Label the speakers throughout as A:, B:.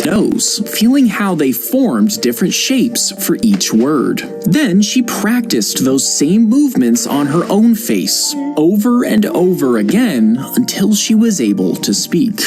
A: nose, feeling how they formed different shapes for each word. Then she practiced those same movements on her own face, over and over again until she was able to speak.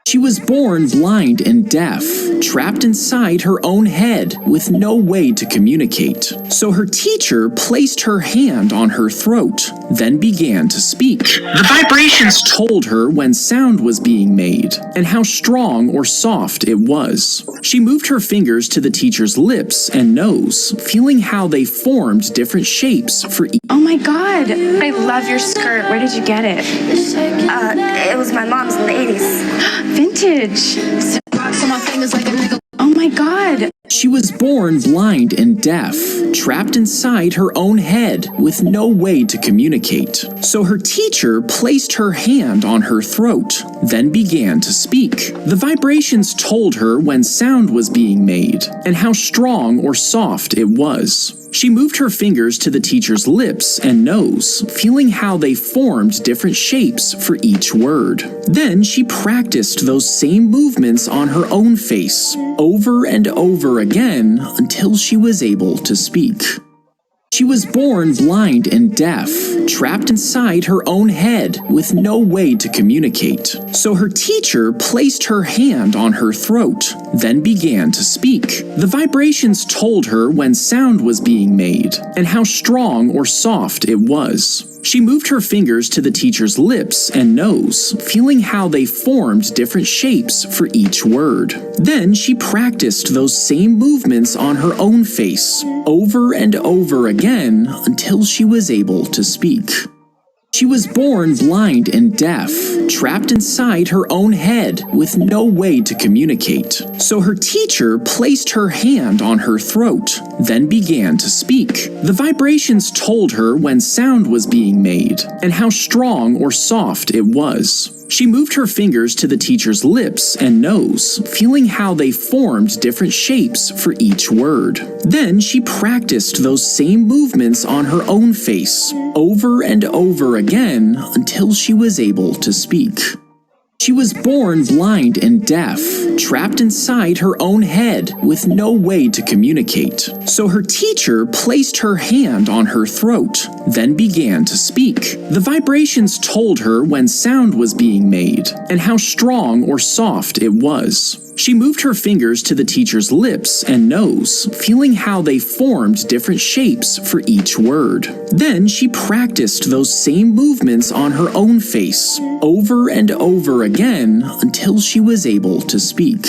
A: She was born blind and deaf, trapped inside her own head with no way to communicate. So her teacher placed her hand on her throat, then began to speak. The vibrations told her when sound was being made and how strong or soft it was. She moved her fingers to the teacher's lips and nose, feeling how they formed different shapes for each.
B: Oh my God, I love your skirt. Where did you get it?
C: It was my mom's in the 80s.
B: Vintage.
D: So my fingers like a nigga.
B: Oh my God.
A: She was born blind and deaf, trapped inside her own head with no way to communicate. So her teacher placed her hand on her throat, then began to speak. The vibrations told her when sound was being made and how strong or soft it was. She moved her fingers to the teacher's lips and nose, feeling how they formed different shapes for each word. Then she practiced those same movements on her own face, over and over again until she was able to speak. She was born blind and deaf, trapped inside her own head with no way to communicate. So her teacher placed her hand on her throat, then began to speak. The vibrations told her when sound was being made and how strong or soft it was. She moved her fingers to the teacher's lips and nose, feeling how they formed different shapes for each word. Then she practiced those same movements on her own face, over and over again until she was able to speak. She was born blind and deaf, trapped inside her own head with no way to communicate. So her teacher placed her hand on her throat, then began to speak. The vibrations told her when sound was being made and how strong or soft it was. She moved her fingers to the teacher's lips and nose, feeling how they formed different shapes for each word. Then she practiced those same movements on her own face, over and over again until she was able to speak. She was born blind and deaf, trapped inside her own head with no way to communicate. So her teacher placed her hand on her throat, then began to speak. The vibrations told her when sound was being made and how strong or soft it was. She moved her fingers to the teacher's lips and nose, feeling how they formed different shapes for each word. Then she practiced those same movements on her own face, over and over again until she was able to speak.